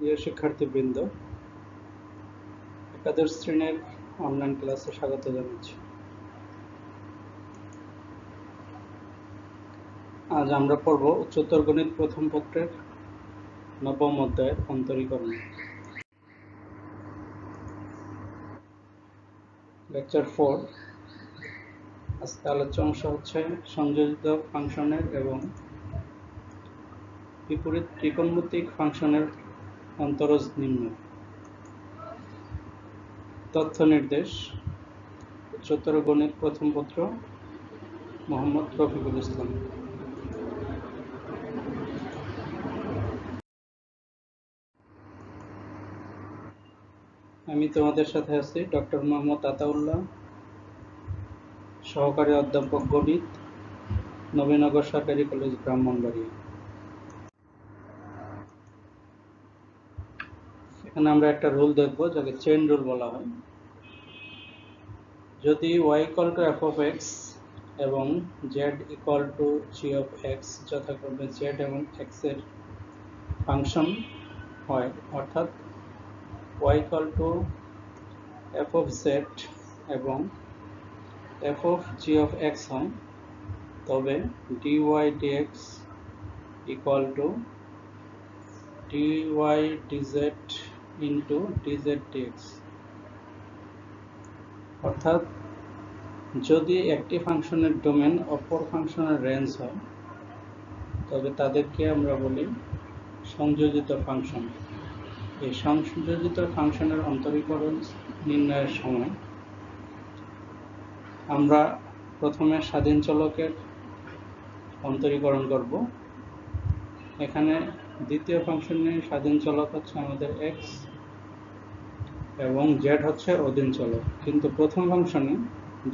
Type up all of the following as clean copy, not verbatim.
প্রিয় শিক্ষার্থীবৃন্দ, একাদশ শ্রেণীর অনলাইন ক্লাসে স্বাগত জানাচ্ছি। আজ আমরা পড়ব উচ্চতর গণিত প্রথম পত্রের নবম অধ্যায়ের অন্তরীকরণ। লেকচার 4। আজকে আলোচ্য অংশ হচ্ছে সংযোজিত ফাংশনের এবং বিপরীত ত্রিকোণমিতিক ফাংশনের অন্তরজ নির্ণয়। তথ্য নির্দেশ: উচ্চতর গণিত প্রথম পত্র, মোহাম্মদ রফিকুল ইসলাম। আমি তোমাদের সাথে আছি ডক্টর মোহাম্মদ আতাউল্লাহ, সহকারী অধ্যাপক গণিত, নবীনগর সরকারি কলেজ, ব্রাহ্মণবাড়িয়া। এখানে আমরা একটা রুল দেখব, যাকে চেইন রুল বলা হয়। যদি y equal two f of x এবং z equal to g of x যথাক্রমে z এবং x এর ফাংশন হয়, অর্থাৎ y equal two f of z এবং f of g of x হয়, তবে dy dx equal two dy dz into dz dx। অর্থাৎ যদি একটি ফাংশনের ডোমেন অপর ফাংশনের রেঞ্জ হয়, তবে তাদেরকে আমরা বলি সংযোজিত ফাংশন। এই সংযোজিত ফাংশনের অন্তরীকরণ নির্ণয়ের সময় আমরা প্রথমে স্বাধীন চলকের অন্তরীকরণ করব। এখানে দ্বিতীয় ফাংশনের স্বাধীন চলক হচ্ছে আমাদের x এবং z হচ্ছে অধীন চলক, কিন্তু প্রথম ফাংশনে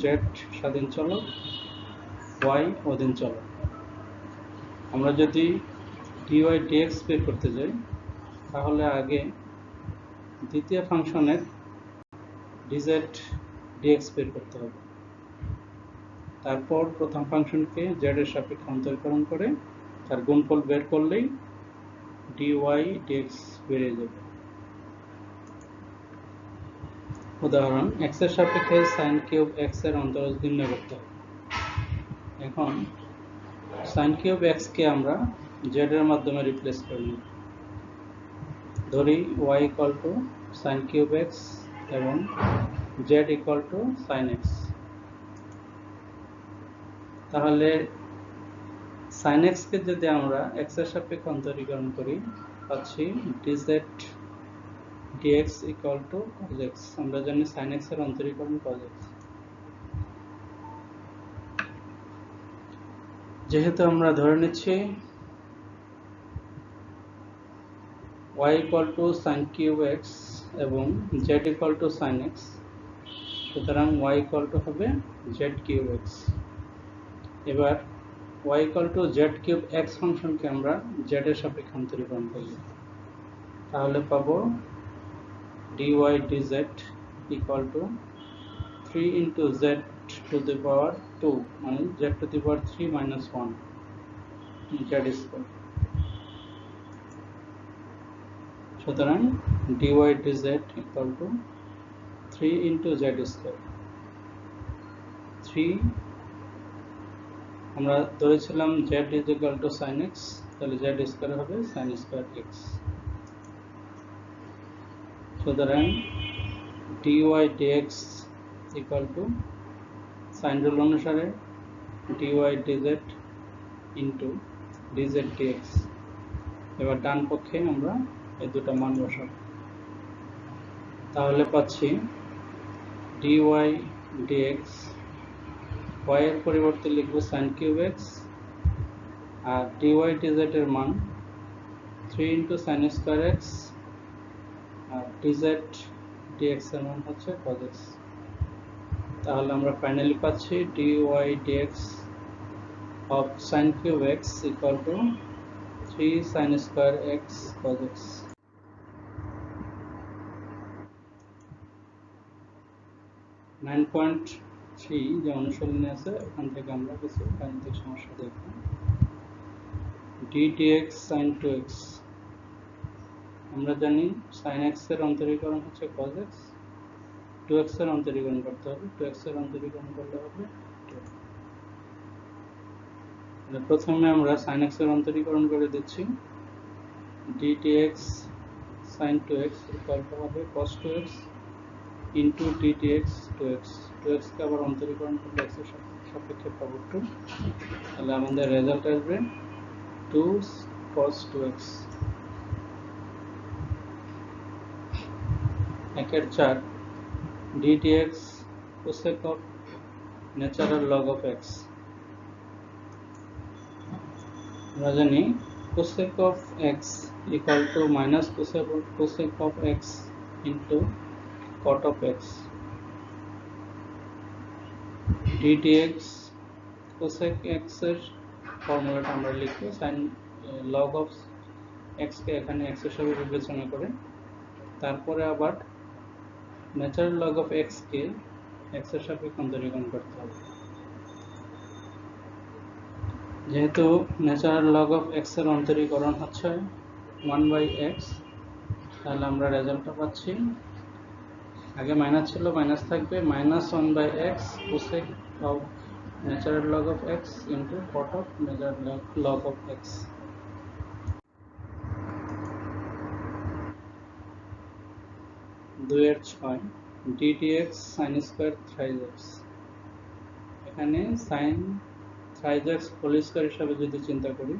z স্বাধীন চলক, y অধীন চলক। আমরা যদি dy dx বের করতে যাই, তাহলে আগে দ্বিতীয় ফাংশনের dz dx বের করতে হবে। তারপর প্রথম ফাংশনকে z এর সাপেক্ষে অন্তরীকরণ করে তার গুণফল বের করলেই dy dx বেরিয়ে যাবে। উদাহরণ: x এর সাপেক্ষে sin কিউব x এর অন্তরজ নির্ণয় করতে হবে। এখন sin কিউব x কে আমরা z এর মাধ্যমে রিপ্লেস করে নিই। ধরি y equal to sin cube x এবং z equal to sin x। তাহলে sin x কে যদি আমরা x এর সাপেক্ষে অন্তরীকরণ করি, পাচ্ছি dz dx equal to cos x। আমরা জানি sin x এর অন্তরীকরণ cos x। যেহেতু আমরা ধরে নিচ্ছি y equal to sin cube x এবং z equal to sin x, সুতরাং y ইকুয়াল টু হবে z কিউব x। এবার y equal two z cube x ফাংশনকে আমরা z এর সাপেক্ষে অন্তরীকরণ করি, তাহলে পাবো dy dz equal to 3 into z to the power 2, মানে z to the power 3 minus 1 z square. সুতরাং dy dz equal to 3 into z square. 3 আমরা ধরেছিলাম z is equal to sin x, তাহলে z স্কয়ার হবে sin square x। সুতরাং dy dx equal to sine rule অনুসারে dy dz into dz dx। এবার ডান পক্ষে আমরা এই দুটো মান বসাব, তাহলে পাচ্ছি dy dx, y এর পরিবর্তে লিখব sin কিউব x, আর dy dz এর মান 3 ইন্টু sin স্কয়ার x, আর dz dx এর মান হচ্ছে cos x। তাহলে আমরা ফাইনালি পাচ্ছি dy dx of sin cube x equal to 3 sin square x cos x। Nine point three যে অনুশীলনী আছে, ওখান থেকে আমরা কিছু গাণিতিক সমস্যা দেখব। d dx sin 2x, আমরা জানি sin x এর অন্তরীকরণ হচ্ছে cos x, 2x এর অন্তরীকরণ করতে হবে, 2x এর অন্তরীকরণ করলে হবে 2। প্রথমে আমরা sin x এর অন্তরীকরণ করে দিচ্ছি, dtx sin 2x equal to হবে cos 2x into dtx 2x, 2x কে আবার অন্তরীকরণ করলে x এর সাপেক্ষে পাবো 2, তাহলে আমাদের রেজাল্ট আসবে 2 cos 2x। 1/4 dtx cosec of natural log of x। আমরা জানি cosec of x equal to minus cosec of x into cot of x। dtx cosec x এর ফর্মুলাটা আমরা লিখব sin log of x কে এখানে x এর সাথে বিবেচনা করে, তারপরে আবার natural log of x K x এর সাপেক্ষে অন্তরীকরণ করতে হবে। যেহেতু ন্যাচারাল লগ অফ x এর অন্তরীকরণ হচ্ছে 1/x, তাহলে আমরা রেজাল্টটা পাচ্ছি, আগে মাইনাস ছিল মাইনাস থাকবে, -1/x cosec of natural log of x into cot of natural log of x। 2/6 dtx sin square thrice x। এখানে sin thrice x whole square হিসাবে যদি চিন্তা করি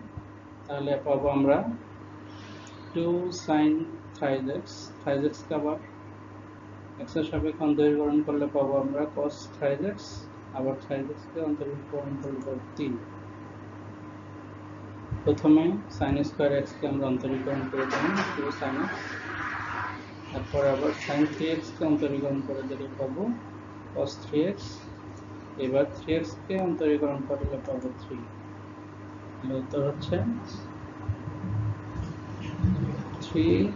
তাহলে পাবো আমরা 2 sin thrice x, thrice x কে আবার x এর সাপেক্ষে অন্তরীকরণ করলে পাবো আমরা cos thrice x, আবার thrice x কে অন্তরীকরণ করলে পাবো 3। প্রথমে sin স্কয়ার x কে আমরা অন্তরীকরণ করে দিলাম 2 sin x, তারপর আবার sin 3x কে অন্তরীকরণ করে দিলে পাবো cos 3x, এবার 3x কে অন্তরীকরণ করলে পাবো 3। তাহলে উত্তর হচ্ছে 3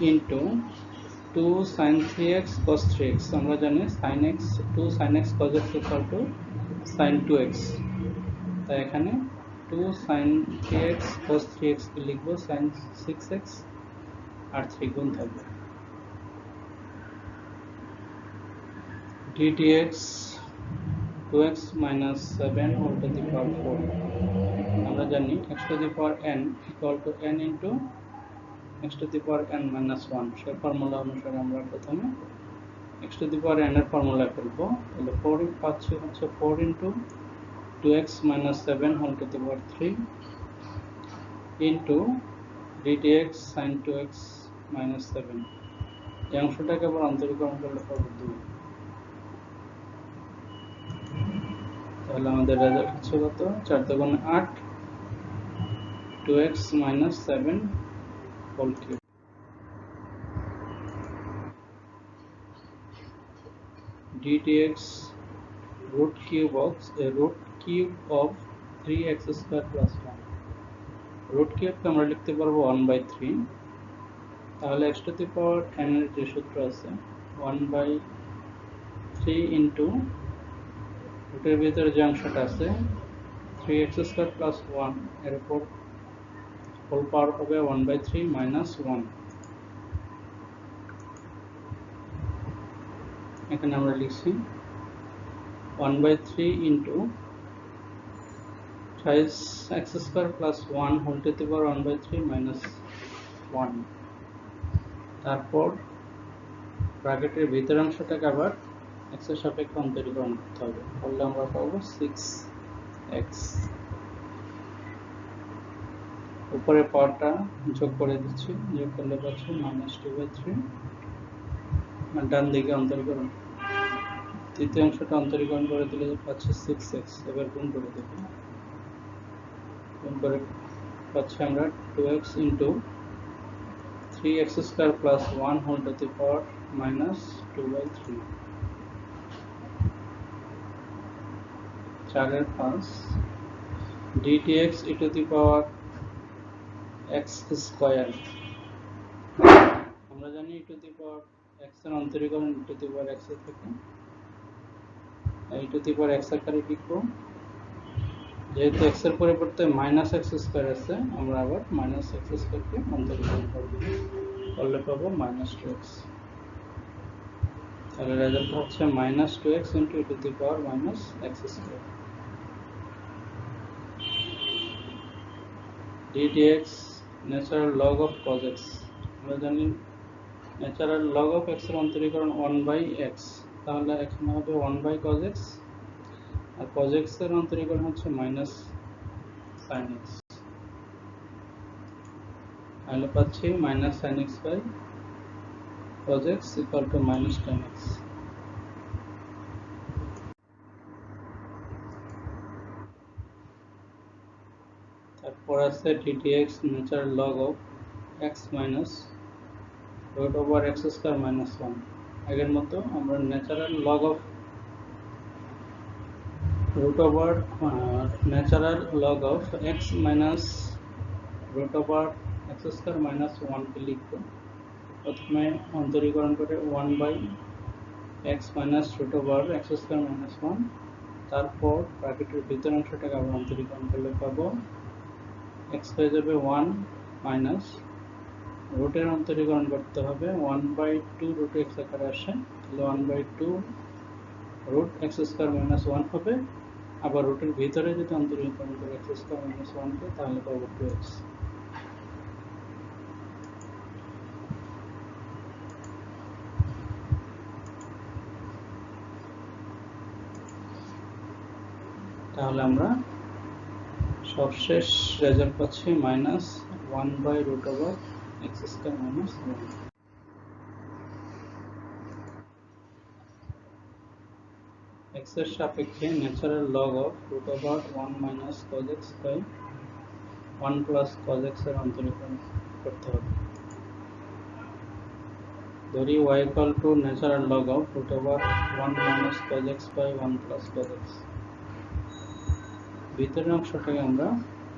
into 2 sin 3x cos 3x। আমরা জানি sin x 2 sin x cos x equal to sin 2x, তাই এখানে 2 sin 3x cos 3x কে লিখবো sin 6x আর 3 গুণ থাকবে। dtx 2x minus 7 whole to the power 4। আমরা জানি x to the power n equal to n into x to the power n minus 1, সেই formula অনুসারে আমরা প্রথমে x to the power n এর ফর্মুলা ফেলবো, তাহলে 4 পাচ্ছি হচ্ছে 4 into 2x minus 7 whole to the power 3 into dtx sin 2x minus 7। এই অংশটাকে আবার অন্তরীকরণ করলে পাবো 2। তাহলে আমাদের রেজাল্ট হচ্ছে কত, 4 × 8 2x minus 7 whole cube। dtx root cube of 3x square plus 1। root cube কে আমরা লিখতে পারবো 1/3, তাহলে x to the power n এর যে সূত্র আছে 1/3 into রুটের ভিতরে যে অংশটা আছে 3x square plus 1 এর উপর হোল পাওয়ার হবে 1/3 minus 1। এখানে আমরা লিখছি 1/3 into thrice x square plus 1 whole to the power 1/3 minus 1। তারপর ব্র্যাকেটের ভিতরের অংশটাকে আবার x এর সাপেক্ষে অন্তরীকরণ করতে হবে, তাহলে আমরা পাবো 6x। উপরে পাওয়ারটা যোগ করে দিচ্ছি, যোগ করলে পাচ্ছি -2/3, আর ডান দিকে অন্তরীকরণ তৃতীয় অংশটা অন্তরীকরণ করে দিলে পাচ্ছি 6x। এবার গুণ করে দেব, গুণ করে পাচ্ছি আমরা 2x into 3x square plus 1 whole to the power minus 2/3। 4/5 dtx e to the power x square। আমরা জানি e to the power x এর অন্তরীকরণ e to the power x এর থেকে, e to the power x আকারে লিখবো যেহেতু x এর পরিবর্তে মাইনাস এক্স স্কোয়ার আছে, আমরা আবার মাইনাস এক্স স্কোয়ারকে অন্তরীকরণ করব, করলে পাবো মাইনাস টু এক্স। তাহলে রেজাল্ট হচ্ছে minus two x into e to the power minus x square. ddx natural log of cos x, আমরা জানি ন্যাচারাল লগ অফ x এর অন্তরীকরণ 1/x, তাহলে এখানে হবে 1/cos x, আর cos x এর অন্তরীকরণ হচ্ছে মাইনাস sin x, তাহলে পাচ্ছি minus sin x by cos x equal to minus tan x। তারপর আছে ddx natural log of x minus root over x square minus 1। আগের মতো আমরা natural log of root over natural log of x minus root over x square minus 1 কে লিখব। প্রথমে অন্তরীকরণ করে 1/x minus root over x square minus 1, তারপর ব্র্যাকেটের ভিতর অংশটাকে আবার অন্তরীকরণ করলে পাবো x হয়ে যাবে 1 মাইনাস রুটের অন্তরীকরণ করতে হবে 1/2 রুট x আকারে আসে, তাহলে 1/2 রুট x স্কয়ার মাইনাস 1 হবে। আবার রুটের ভিতরে যদি অন্তরীকরণ করে x স্কয়ার মাইনাস 1 কে, তাহলে পাবো 2x। তাহলে আমরা সবশেষ রেজাল্ট পাচ্ছি minus 1/root over x square minus 1। x এর সাপেক্ষে natural log of root over 1 minus cos x by 1 plus cos x এর অন্তরীকরণ করতে হবে। ধরি y equal to natural log of root over 1 minus cos x by 1 plus cos x। ভিতরের অংশটাকে আমরা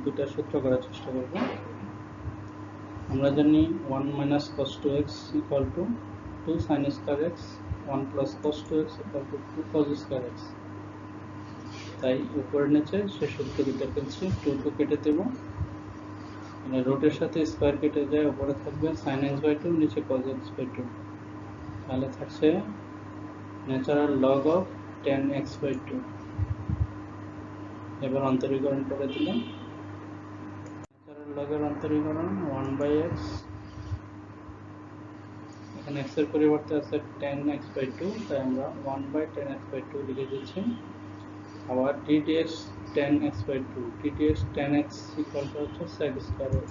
দুটা সূত্র করার চেষ্টা করব। আমরা জানি 1 minus cos 2x equal to 2 sin square x, 1 plus cos 2x equal to 2 cos square x। তাই উপরের নিচে সে সূত্র দুটো ফেলছি, 2 2 কেটে দেব, মানে রুটের সাথে স্কয়ার কেটে যায়, উপরে থাকবে sin x by 2, নিচে cos x by 2, তাহলে থাকছে natural log of tan x by 2। এবার অন্তরীকরণ করে দিলাম, ন্যাচারাল লগের অন্তরীকরণ 1/x, এখানে x এর পরিবর্তে আছে tan x by 2, তাই আমরা 1/tan x by 2 লিখে দিচ্ছি। আবার ddx tan x by 2, ddx tan x equal to হচ্ছে sec square x,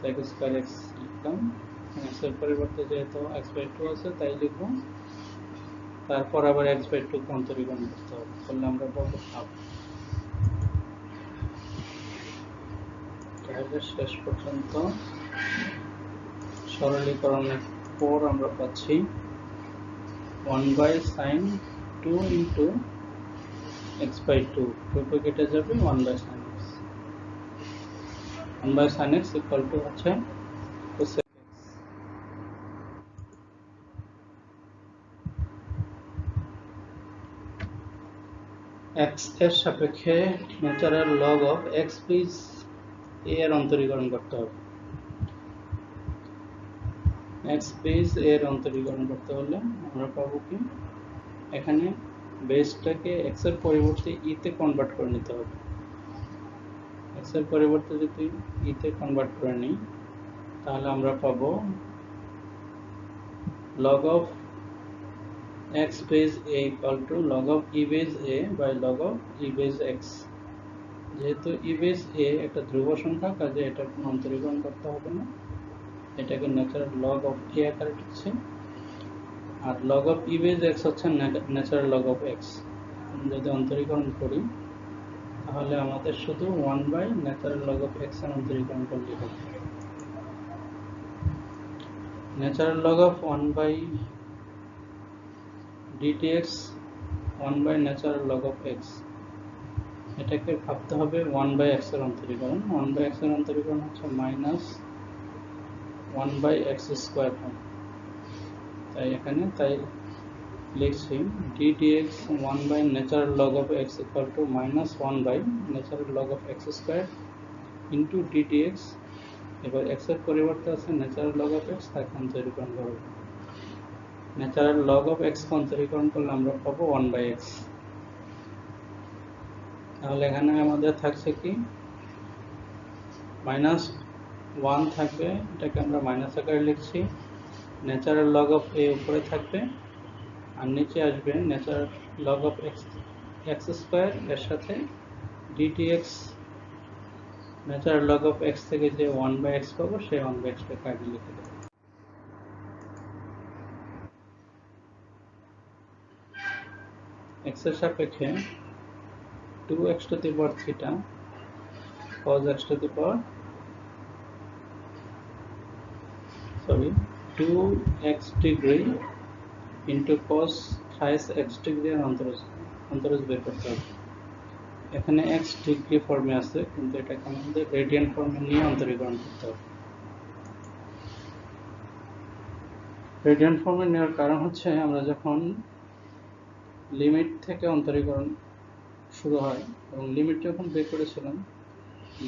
sec square x লিখলাম। x এর পরিবর্তে যেহেতু x by 2 আছে তাই লিখব, তারপর আবার x by 2 কে অন্তরীকরণ করতে হবে, তাহলে আমরা পাবো হাফ। তাহলে শেষ পর্যন্ত সরলীকরণের পর আমরা পাচ্ছি 1/sin 2 into x by 2, 2 কেটে যাবে 1/sin x, 1/sin x equal to হচ্ছে cosec x। x এর সাপেক্ষে natural log of x plus a এর অন্তরীকরণ করতে হবে। x বেস a এর অন্তরীকরণ করতে হলে আমরা পাবো কি, এখানে বেসটাকে x এর পরিবর্তে e তে কনভার্ট করে নিতে হবে। x এর পরিবর্তে যদি e তে কনভার্ট করে নিই, তাহলে আমরা পাবো log of x base a equal to log of e base a by log of e base x। যেহেতু e base a একটা ধ্রুব সংখ্যা, কাজে এটা কোনো অন্তরীকরণ করতে হবে না, এটাকে ন্যাচারাল লগ অফ a আকারে লিখছি। আর log of e base x হচ্ছে ন্যাচারাল লগ অফ x। যদি অন্তরীকরণ করি তাহলে আমাদের শুধু 1/ন্যাচারাল লগ অফ x এর অন্তরীকরণ করলেই হবে। ন্যাচারাল লগ অফ 1/dtx 1/ন্যাচারাল লগ অফ x, এটাকে ভাবতে হবে 1/x এর অন্তরীকরণ। 1/x এর অন্তরীকরণ হচ্ছে মাইনাস 1/x স্কয়ার হয়, তাই এখানে লিখছি d dx 1 by natural log of x equal to minus 1 by natural log of x square into d dx. এবার এক্স এর পরিবর্তে আছে ন্যাচারাল লগ অফ এক্স, তাকে অন্তরীকরণ করব। ন্যাচারাল লগ অফ এক্স অন্তরীকরণ করলে আমরা পাবো 1 বাই এক্স। তাহলে এখানে আমাদের থাকছে কি মাইনাস 1 থাকবে, এটাকে আমরা মাইনাস আকারে লিখছি। ন্যাচারাল লগ অফ এ উপরে থাকবে আর নিচে আসবে natural log of x x square, এর সাথে ডিটিএক্স ন্যাচারাল লগ অফ এক্স থেকে যে 1 বাই এক্স পাবো সেই 1 বাই এক্সটা কাটিয়ে লিখে দেবো। এক্স এর সাপেক্ষে 2x to the power theta cos x to the power 2x degree into cos thrice x degree এর অন্তরজ বের করতে হবে। এখানে x ডিগ্রি ফর্মে আছে, কিন্তু এটাকে আমাদের রেডিয়ান ফর্মে নিয়ে অন্তরীকরণ করতে হবে। রেডিয়ান ফর্মে নেওয়ার কারণ হচ্ছে আমরা যখন লিমিট থেকে অন্তরীকরণ শুরু হয় এবং লিমিট যখন বের করেছিলাম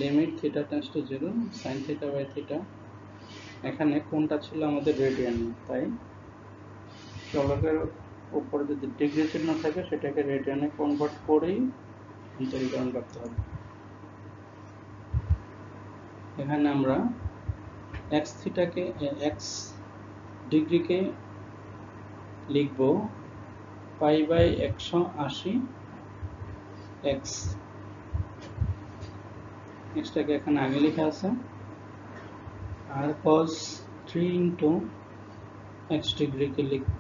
limit theta tends to 0 sin থিটা বাই থিটা, এখানে কোনটা ছিল আমাদের রেডিয়ান, তাই চলকের উপরে যদি ডিগ্রি চিহ্ন থাকে সেটাকে রেডিয়ানে কনভার্ট করেই অন্তরীকরণ করতে হবে। এখানে আমরা এক্স থিটাকে এক্স ডিগ্রিকে লিখব পাই বাই 180 এক্স, এক্সটাকে এখানে আগে লেখা আছে, আর cos 3 ইন্টু এক্স ডিগ্রিকে লিখব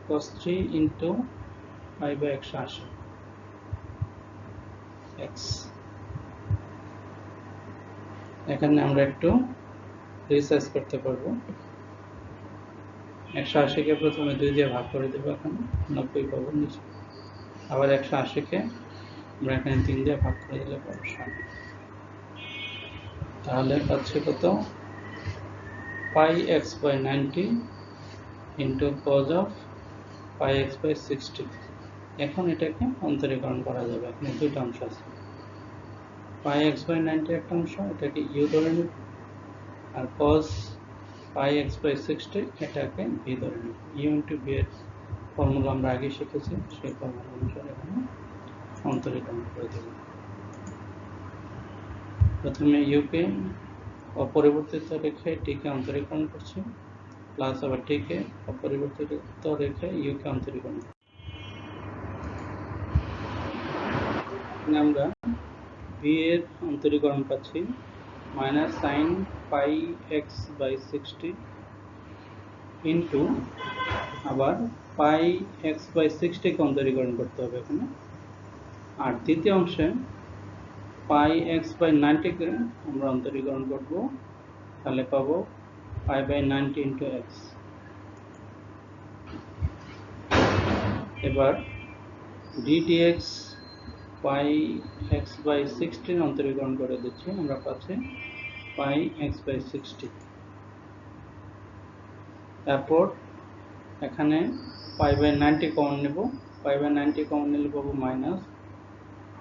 cos 3 into pi by 180 x. এখানে আমরা একটু রিসার্চ করতে পারবো। 180কে প্রথমে 2 দিয়ে ভাগ করে দেবো, এখানে 90 পাবো নিচে, আবার 180কে আমরা এখানে 3 দিয়ে ভাগ করে দিলে পাবো 60। তাহলে পাচ্ছি কত pi x by 90 into cos of pi x by 60। এখন এটাকে অন্তরীকরণ করা যাবে। এখানে দুটো অংশ আছে, পাই এক্স বাই 90 একটা অংশ, এটাকে ইউ ধরে নিব, আর কজ পাই এক্স বাই 60 এটাকে ভি ধরে নিব। ইউ ইন্টু ভি এর ফর্মুলা আমরা আগে শিখেছি, সেই ফর্মুলা অনুসারে এখানে অন্তরীকরণ করে দেব। প্রথমে ইউকে অপরিবর্তিত রেখে টিকে অন্তরীকরণ করছি, প্লাস আবার টিকে অপরিবর্তিত রেখে ইউকে অন্তরীকরণ করছি। এখানে আমরা ভি এর অন্তরীকরণ পাচ্ছি minus sine pi x by 60 into আবার পাই এক্স বাই 60কে অন্তরীকরণ করতে হবে এখানে, আর দ্বিতীয় অংশে পাই এক্স বাই 90কে আমরা অন্তরীকরণ করব, তাহলে পাবো পাই বাই 90 ইন্টু এক্স। এবার ডিডিএক্স পাই এক্স বাই 60 অন্তরীকরণ করে দিচ্ছি, আমরা পাচ্ছি পাই এক্স বাই 60। তারপর এখানে পাই বাই 90 কমন নেব, পাই বাই 90 কমন নিলে পাবো minus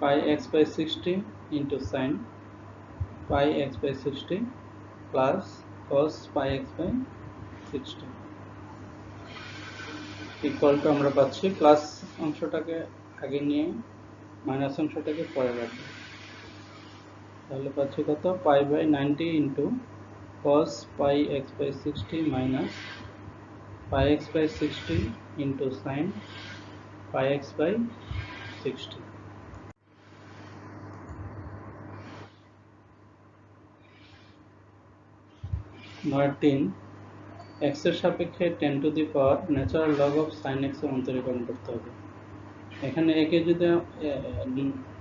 pi x by 60 into sine pi x by 60 plus cos pi x by 60 equal to আমরা পাচ্ছি প্লাস অংশটাকে আগে নিয়ে মাইনাস অংশটাকে পরে রাখবো, তাহলে পাচ্ছি কত pi by 90 into cos pi x by 60 minus pi x by 60 into sine pi x by 60। নয় 3 এক্স এর সাপেক্ষে 10 to the power natural log of sine x এর অন্তরীকরণ করতে হবে। এখানে একে যদি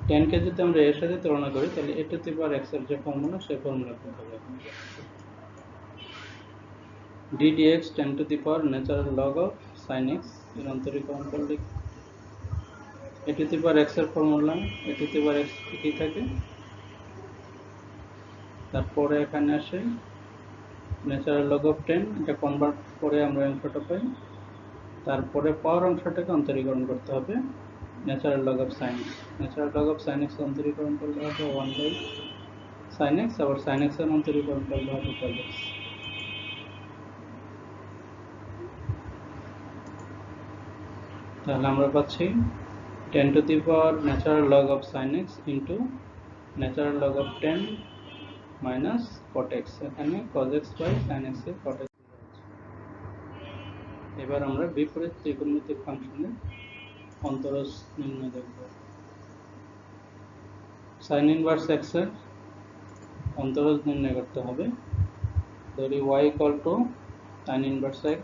10কে যদি আমরা এর সাথে তুলনা করি তাহলে এ টু দি পাওয়ার এক্স এর যে ফর্মুলা সেই ফর্মুলা করতে হবে। D dx 10 to the power natural log of sine x এর অন্তরীকরণ করলে a to the power x এর formula a to the power x কি থাকে, তারপরে এখানে আসে ন্যাচারাল লগ অফ 10, এটা কনভার্ট করে আমরা অংশটা পাই তারপরে পাওয়ার অংশটাকে অন্তরীকরণ করতে হবে natural log of sine x. Natural log of sine x অন্তরীকরণ করলে হবে 1/sin x, আবার sin x এর অন্তরীকরণ করলে হবে cos x। তাহলে আমরা পাচ্ছি 10 to the power natural log of sin x into natural log of 10 minus cot x। এখানে cos x by sin x এর cot x। এবার আমরা বিপরীত ত্রিকোণমিতিক ফাংশনের অন্তরজ নির্ণয় দেখব। sin inverse x এর অন্তরজ নির্ণয় করতে হবে। ধরি y equal to sin inverse x,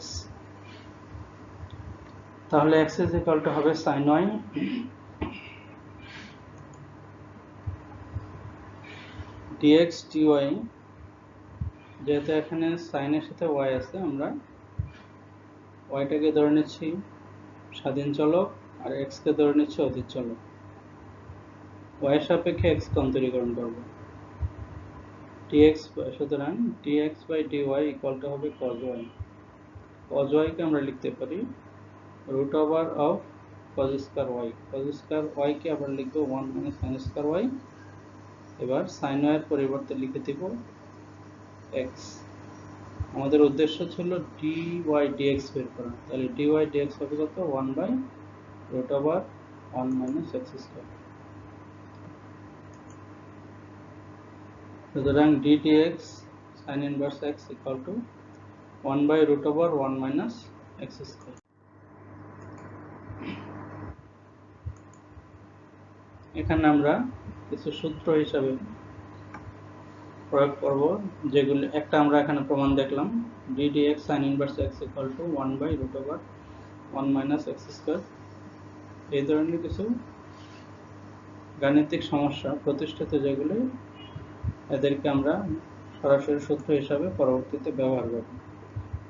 তাহলে x is equal to হবে sin y dx dy। যেহেতু এখানে sin এর সাথে y আছে, আমরা y টাকে ধরে নিচ্ছি স্বাধীন চলক আর x কে ধরে নিচ্ছি অধীর চলক। y এর সাপেক্ষে x কে অন্তরীকরণ করব dx, সুতরাং dx by dy equal to হবে cos y। cos y কে আমরা লিখতে পারি root over of cos square y। cos square y কে আবার লিখব 1 minus sin square y। এবার sin y এর পরিবর্তে লিখে দেব x। আমাদের উদ্দেশ্য ছিল dy dx বের করা, তাহলে dy dx হবে কত 1 by root over 1 minus x square। সুতরাং d dx sin inverse x equal to 1 by root over 1 minus x square। এখানে আমরা কিছু সূত্র হিসাবে প্রয়োগ করব, যেগুলি একটা আমরা এখানে প্রমাণ দেখলাম d dx sin inverse x equal to 1 by root over 1 minus x square। এই ধরনের কিছু গাণিতিক সমস্যা প্রতিষ্ঠিত যেগুলি, এদেরকে আমরা সরাসরি সূত্র হিসাবে পরবর্তীতে ব্যবহার করব।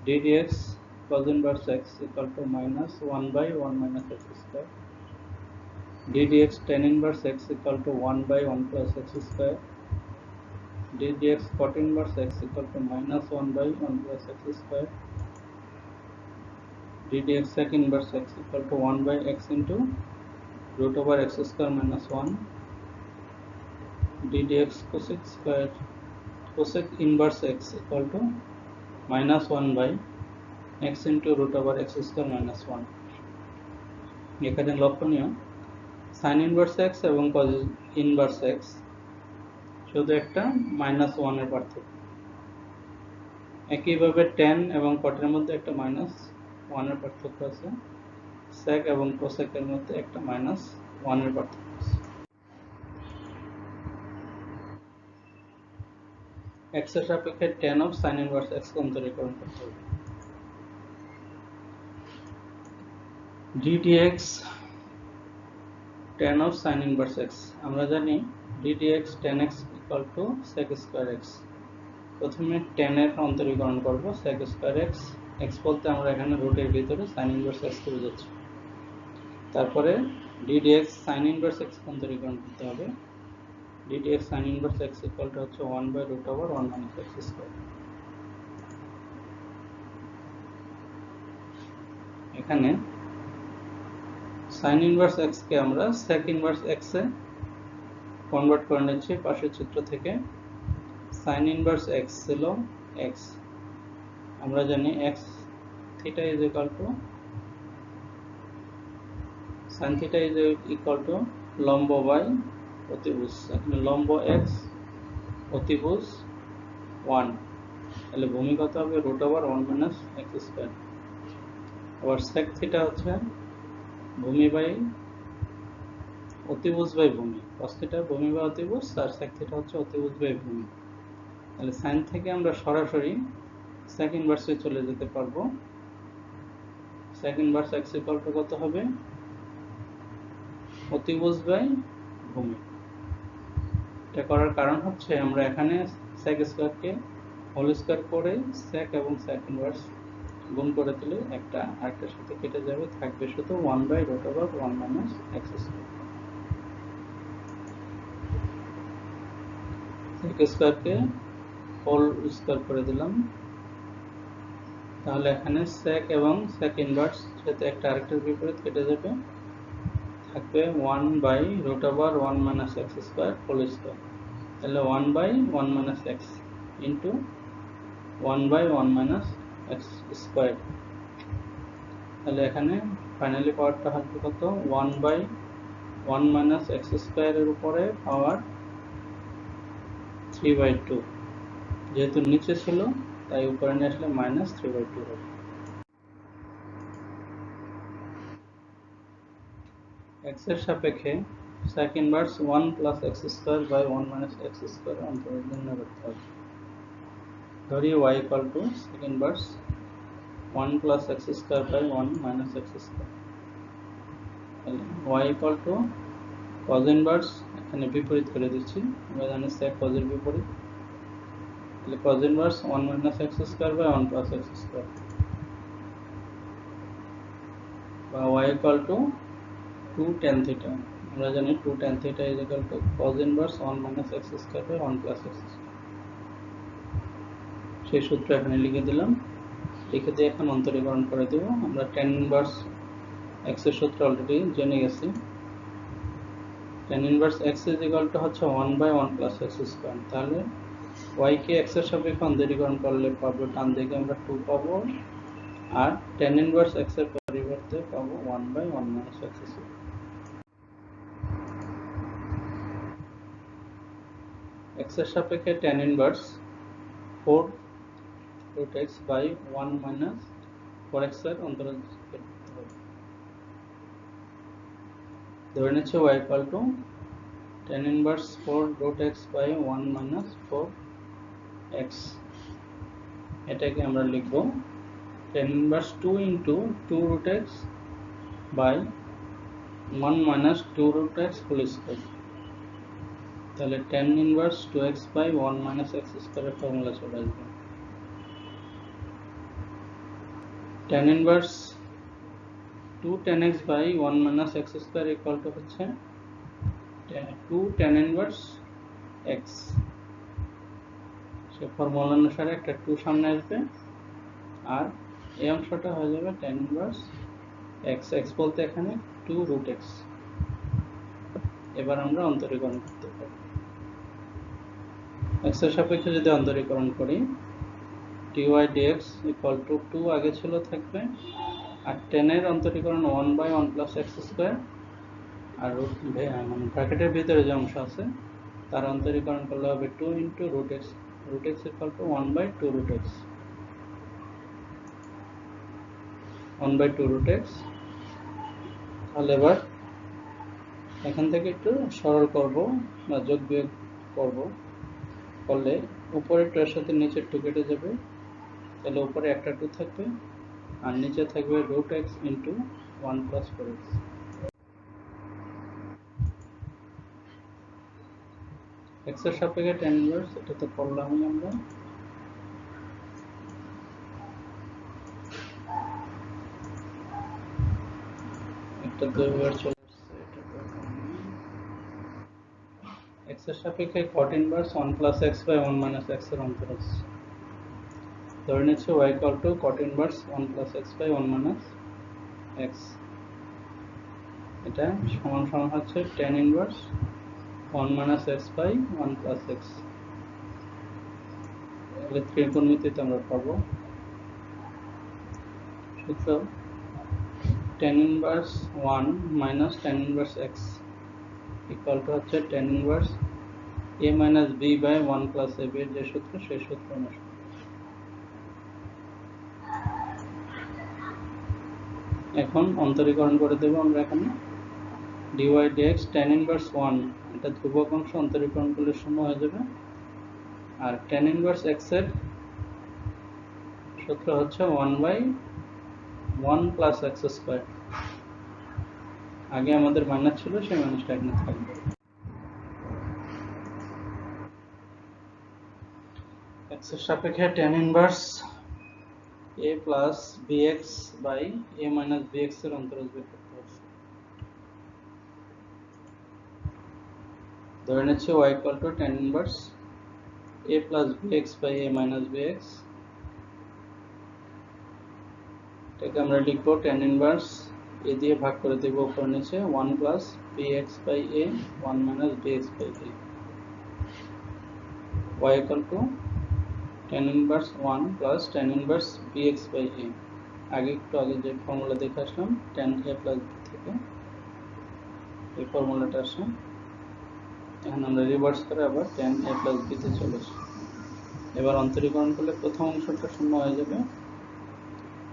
d dx cos inverse x equal to minus 1 by 1 minus x square, d dx tan inverse x equal to 1 by 1 plus x square, d dx cot inverse x equal to minus 1 by 1 plus x square, d dx sec inverse x equal to 1 by x into root over x square minus 1, d dx cosec inverse x equal to minus 1 by x into root over x square minus 1। এখানে লক্ষণীয় sin inverse x এবং cos inverse x শুধু একটা minus 1 এর পার্থক্য। একইভাবে tan এবং cot এর মধ্যে একটা minus 1 এর পার্থক্য আছে, sec এবং cosec এর মধ্যে একটা minus 1 এর পার্থক্য আছে। x এর সাপেক্ষে tan of sin inverse x অন্তরীকরণ করতে হবে। d dx tan of sin inverse x, আমরা জানি d dx tan x equal to sec square x। প্রথমে tan এর অন্তরীকরণ করব sec square x। x বলতে আমরা এখানে রুটের ভিতরে sin inverse x কে বোঝাচ্ছি। তারপরে d dx sin inverse x অন্তরীকরণ করতে হবে। d dx sin inverse x equal to হচ্ছে 1 by root over 1 minus x square। এখানে sin inverse x কে আমরা sec inverse x এ কনভার্ট করে নিচ্ছি পাশের চিত্র থেকে। sin inverse x ছিল x, আমরা জানি x theta is equal to sin theta is equal to লম্ব by অতিভুজ। এখানে লম্ব x, অতিভুজ 1, তাহলে ভূমি কত হবে root over 1 minus x square। আবার sec theta হচ্ছে ভূমি বাই অতিভুজ বাই ভূমি, cos theta ভূমি বাই অতিভুজ আর sec theta হচ্ছে অতিভুজ বাই ভূমি। তাহলে sin থেকে আমরা সরাসরি sec inverse এ চলে যেতে পারবো। sec inverse x equal to কত হবে অতিভুজ বাই ভূমি। এটা করার কারণ হচ্ছে আমরা এখানে sec স্কয়ার কে হোল স্কয়ার করে sec এবং sec ইনভার্স গুণ করে দিলে একটা আরেকটার সাথে কেটে যাবে, থাকবে শুধু 1 by root over 1 minus x square। sec square কে হোল স্কয়ার করে দিলাম, তাহলে এখানে sec এবং sec ইনভার্স যেহেতু একটা আরেকটার বিপরীত কেটে যাবে, থাকবে 1/√1 minus x square whole square। তাহলে 1/1 minus x into 1/1 minus x square। তাহলে এখানে ফাইনালি পাওয়ারটা হবে কত? 1/1 minus x square এর উপরে পাওয়ার 3/2, যেহেতু নিচে ছিল তাই উপরে নিয়ে আসলে -3/2 হবে। x এর সাপেক্ষে sec inverse 1 plus x square by 1 minus x square অন্তরজ নির্ণয় করতে হবে। ধরি y equal to sec inverse 1 plus x square by 1 minus x square। y equal to cos inverse, এখানে বিপরীত করে দিচ্ছি, আমরা জানি sec cos এর বিপরীত, তাহলে cos inverse 1 minus x square by 1 plus x square, বা y equal to 2 tan theta। আমরা জানি 2 tan theta is equal to cos inverse 1 minus x square by 1 plus x square। সেই সূত্র এখানে লিখে দিলাম, লিখে দিয়ে এখন অন্তরীকরণ করে দেব। আমরা tan inverse x এর সূত্র অলরেডি জেনে গেছি। tan inverse x is equal to হচ্ছে 1/1 plus x square। তাহলে y কে x এর সাপেক্ষে অন্তরীকরণ করলে পাবো ডান দিকে আমরা 2 পাবো, আর tan inverse x এর পরিবর্তে পাবো 1/1 minus x square। x এর সাপেক্ষে tan inverse 4√x by 1 minus 4x এর অন্তরজ করতে হবে। ধরে নিচ্ছি y equal to tan inverse 4√x by 1 minus 4x। এটাকে আমরা লিখব tan inverse 2 into 2√x by 1 minus 2√x whole square। তাহলে tan inverse 2x by 1 minus x square এর ফর্মুলা চলে আসবে। tan inverse 2 tan x by 1 minus x square equal to হচ্ছে 2 tan inverse x। সে formula অনুসারে একটা 2 সামনে আসবে, আর এই অংশটা হয়ে যাবে tan inverse x। x বলতে এখানে 2√x। এবার আমরা অন্তরীকরণ করতে পারি। x এর সাপেক্ষে যদি অন্তরীকরণ করি, dy dx equal to 2 আগে ছিল থাকবে, আর tan এর অন্তরীকরণ 1/1 plus x square, আর মানে ব্র্যাকেটের ভিতরে যে অংশ আছে তার অন্তরীকরণ করলে হবে 2 into √x। √x equal to 1/2√x, 1/2√x। তাহলে এবার এখান থেকে একটু সরল করব বা যোগ বিয়োগ করব, করলে উপরের 2 এর সাথে নিচের 2 কেটে যাবে, তাহলে উপরে একটা 2 থাকবে আর নিচে থাকবে √x into 1 plus 4x। x এর সাপেক্ষে tan inverse, এটা তো করলামই আমরা। একটা 2 বার চলে আসছে, এটা দরকার নেই। x এর সাপেক্ষে cot inverse 1 plus x by 1 minus x এর অন্তরজ। ধরে নিচ্ছি y equal to cot inverse 1 plus x by 1 minus x। এটা সমান সমান হচ্ছে tan inverse 1 minus x by 1 plus x। তাহলে ত্রিকোণমিতিতে আমরা পাবো সূত্র tan inverse 1 minus tan inverse x equal to হচ্ছে tan inverse a minus b by 1 plus ab এর যে সূত্র, সেই সূত্র অনুসারে। এখন অন্তরীকরণ করে দেব আমরা এখানে dy dx tan inverse 1, এটা ধ্রুবক অংশ, অন্তরীকরণ করলে 0 হয়ে যাবে, আর tan inverse x এর সূত্র হচ্ছে 1/1 plus x square। আগে আমাদের মাইনাস ছিল, সেই মাইনাসটা এখানে থাকবে। x এর সাপেক্ষে tan inverse a plus bx by a minus bx এর অন্তরজ বের করতে হবে। ধরে নিচ্ছি y equal to tan inverse a plus bx by a minus bx। এটাকে আমরা লিখব tan ইনভার্স a দিয়ে ভাগ করে দেব উপর নিচে 1 plus bx by a 1 minus bx by a y equal to tan inverse 1 plus tan inverse bx by a আগে যে ফর্মুলা দেখে আসলাম tan a প্লাস b থেকে এই ফর্মুলাটা আসে। এখন আমরা রিভার্স করে আবার tan a প্লাস b তে চলে আসি। এবার অন্তরীকরণ করলে প্রথম অংশটা শূন্য হয়ে যাবে,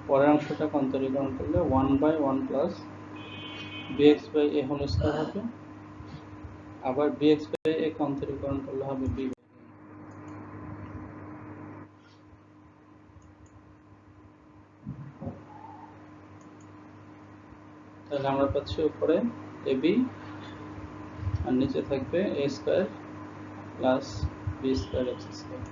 পরের অংশটাকে অন্তরীকরণ করলে 1 by 1 plus bx by a whole square হবে, আবার bx বাই a কে অন্তরীকরণ করলে হবে b বাই a। তাহলে আমরা পাচ্ছি উপরে ab আর নিচে থাকবে a square plus b square x square.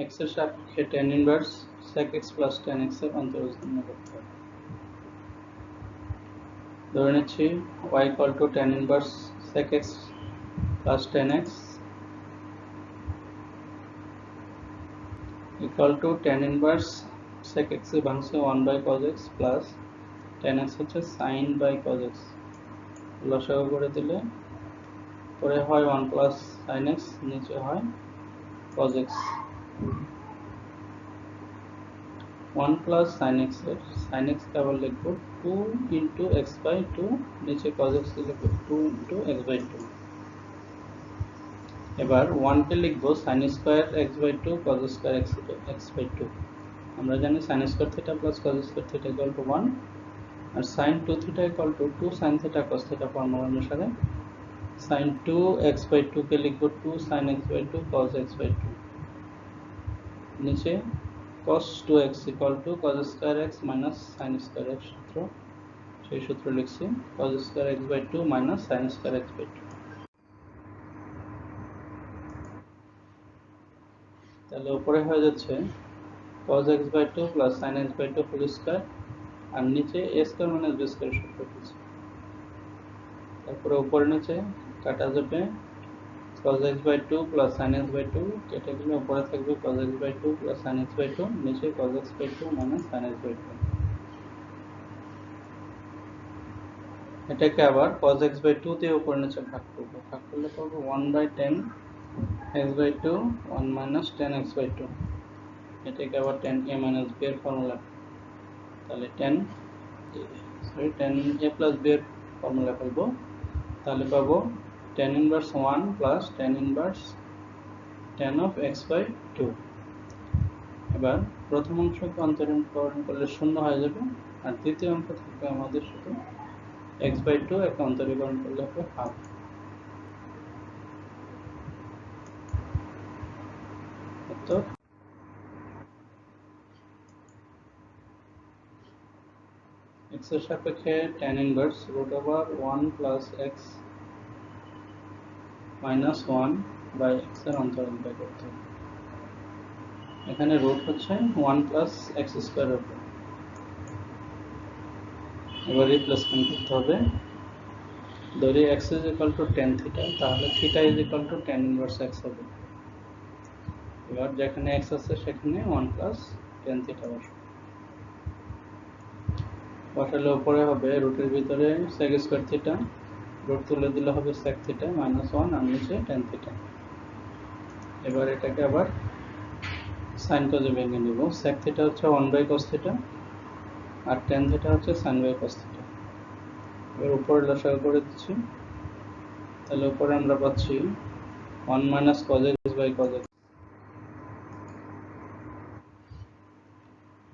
x এর সাপেক্ষে tan inverse sec x plus tan x এর অন্তরস্থান করতে হবে। ধরে নিচ্ছি y equal to tan inverse sec x plus tan x equal to tan inverse sec x এ ভাঙছে 1 by cos x plus tan x হচ্ছে sin বাই cos x, লসাগু করে দিলে পরে হয় 1 প্লাস sin x, নিচে হয় cos x। 1 plus sin x এর sin x কে আবার লিখব 2 ইনটু x বাই 2, নিচে cos x কে লিখব 2 ইনটু x বাই 2। এবার 1 কে লিখব sin square x by 2 cos square x by 2। আমরা জানি sin square theta plus cos square theta equal to 1 আর sin 2 theta equal to 2 sin theta cos theta formula অনুসারে sin 2 x by 2 কে লিখব 2 sin x by 2 cos x by 2, নিচে cos 2x equal to cos square x minus sin square x সূত্র, সেই সূত্র লিখছি cos square x by 2 minus sin square x by 2। তাহলে উপরে হয়ে যাচ্ছে cos x by 2 plus sin x by 2 whole square আর নিচে a square minus b square সূত্র লিখছি। তারপরে উপরে নিচে কাটা যাবে cos x by 2 plus sin x by 2 কেটে গেলে উপরে থাকবে cos x by 2 plus sin x by 2, নিচে cos x by 2 minus sin x by 2। এটাকে আবার cos x বাই 2 দিয়ে উপরে নিচে ভাগ করব, ভাগ করলে পাবো 1 by tan x by 2 1 minus tan x by 2। এটাকে আবার tan a মাইনাস b এর ফর্মুলা, তাহলে tan a প্লাস b এর ফর্মুলা করবো, তাহলে পাবো tan inverse 1 plus tan inverse tan of x by 2। এবার প্রথম অংশকে অন্তরীকরণ করলে শূন্য হয়ে যাবে আর দ্বিতীয় অংশ থাকবে আমাদের শুধু x বাই 2, একে অন্তরীকরণ করলে হবে হাফ। উত্তর x এর সাপেক্ষে tan inverse root over 1 plus x minus 1 by x এর অন্তরণ বের করতে হবে। এখানে রুট হচ্ছে 1 প্লাস x স্কয়ার হবে, এবার রিপ্লেসমেন্ট করতে হবে। ধরি x is equal to tan theta, তাহলে theta is equal to tan inverse x হবে। এবার যেখানে x আছে সেখানে 1 প্লাস tan থিটা বসাবো, বসালে উপরে হবে রুটের ভিতরে sec স্কয়ার থিটা, রুট তুলে দিলে হবে sec থিটা মাইনাস 1 আর নিচে tan থিটা। এবার এটাকে আবার sin cos এ ভেঙে নেব, sec থিটা হচ্ছে 1 বাই cos থিটা আর tan থিটা হচ্ছে sin বাই cos থিটা। এবার উপরে লসাগু করে দিচ্ছি, তাহলে উপরে আমরা পাচ্ছি 1 minus cos x by cos x।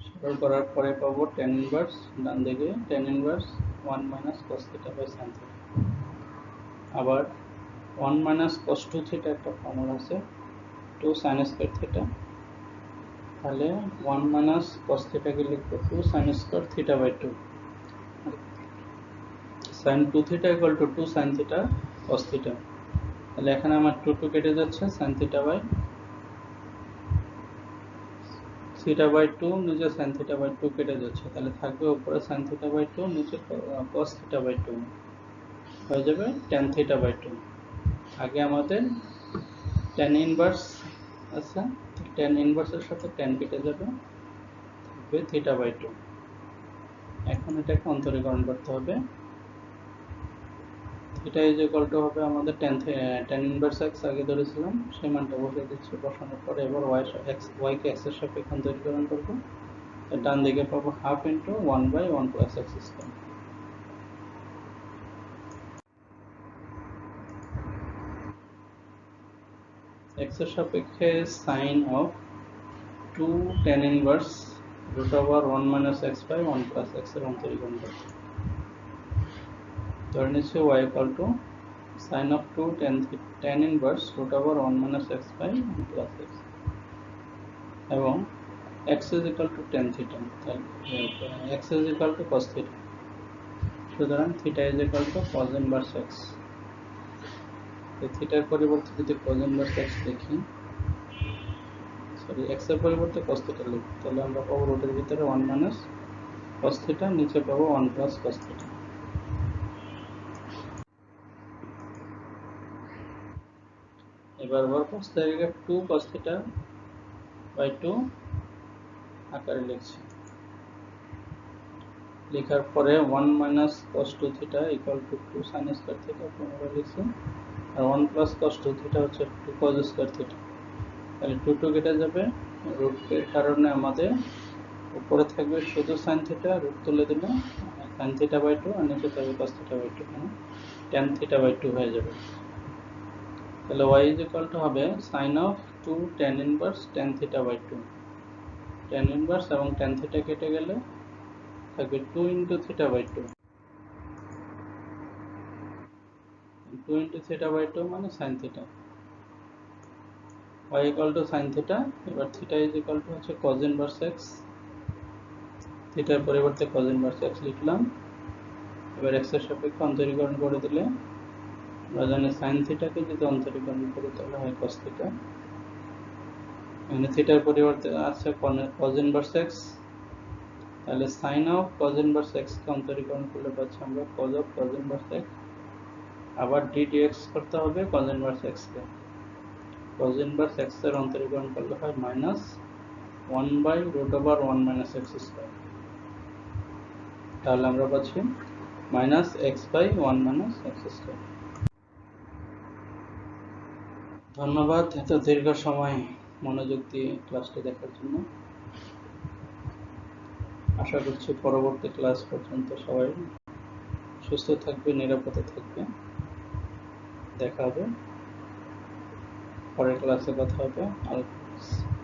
সরল করার পরে পাবো tan ইনভার্স, ডান দিকে tan inverse 1 minus cos theta by sin theta. আবার 1 মাইনাস cos 2 থিটা একটা ফর্মুলা আছে 2 sin স্কয়ার থিটা, তাহলে 1 মাইনাস cos থিটা কে লিখব 2 sin square theta by 2। sin 2 theta equal to 2 sin theta cos theta, তাহলে এখানে আমার 2 2 কেটে যাচ্ছে, sin থিটা বাই 2 নিচে sin থিটা বাই 2 কেটে যাচ্ছে, তাহলে থাকবে উপরে sin থিটা বাই 2 নিচে cos থিটা বাই 2, হয়ে যাবে tan থিটা বাই 2। আগে আমাদের tan ইনভার্স আছে tan ইনভার্সের সাথে tan কেটে যাবে, থাকবে θ/2। এখন এটাকে অন্তরীকরণ করতে হবে। থিটা ইজ ইকুয়াল টু হবে আমাদের tan ইনভার্স x আগে ধরেছিলাম, সেই মানটা বসিয়ে দিচ্ছি। বসানোর পরে এবার y কে x এর সাপেক্ষে অন্তরীকরণ করব। ডান দিকে পাবো half into 1/1 plus x square. x এর সাপেক্ষে sine of 2 tan inverse root over 1 minus x/1 plus x এর অন্তরীকরণ করব। ধরে নিচ্ছি y equal to sin of 2 tan inverse root over 1 minus x by 1 plus x এবং x is equal to tan theta, x is equal to cos theta, সুতরাং theta is equal to cos inverse x। এই থিটার পরিবর্তে যদি cos inverse x লিখি, sorry x এর পরিবর্তে cos theta লিখি, তাহলে আমরা পাবো রুটের ভিতরে 1 minus cos theta, নিচে পাবো 1 plus cos theta। এবার cos theta 2 cos theta by 2 আকারে লিখছি। লেখার পরে 1 minus cos 2 theta equal to 2 sin square theta পুনরায় লিখছি, আর 1 প্লাস cos 2 থিটা হচ্ছে 2 cos স্কয়ার থিটা। তাহলে 2 কেটে যাবে, রুটের কারণে আমাদের উপরে থাকবে শুধু sin থিটা, রুট তুলে দিলে sin থিটা বাই 2, আর নিচে থাকবে cos থিটা বাই 2, মানে tan থিটা বাই 2 হয়ে যাবে। তাহলে y ইজ ইকুয়াল টু হবে sin of 2 tan inverse tan theta by 2। tan inverse এবং tan থিটা কেটে গেলে থাকবে 2 into theta by 2, 2 into theta by 2 মানে sin theta. y equal to sin থিটা। এবার থিটা ইজ ইকুয়াল টু হচ্ছে cos inverse x, থিটার পরিবর্তে cos ইনভার্স x লিখলাম। এবার x এর সাপেক্ষে অন্তরীকরণ করে দিলে আমরা জানি sin থিটাকে যদি অন্তরীকরণ করি তাহলে হয় cos থিটা। এখানে থিটার পরিবর্তে আছে cos ইনভার্স x, তাহলে sin of cos inverse x কে অন্তরীকরণ করলে পাচ্ছি আমরা cos of cos inverse x। আবার ddx করতে হবে cos ইনভার্স x কে, cos ইনভার্স x এর অন্তরীকরণ করলে হয় minus 1 by root over 1 minus x square. তাহলে আমরা পাচ্ছি minus x by 1 minus x square. ধন্যবাদ এত দীর্ঘ সময় মনোযোগ দিয়ে ক্লাসটি দেখার জন্য। আশা করছি পরবর্তী ক্লাস পর্যন্ত সবাই সুস্থ থাকবে, নিরাপদে থাকবে। দেখা হবে, পরের ক্লাসে কথা হবে। আল্লাহ হাফেজ।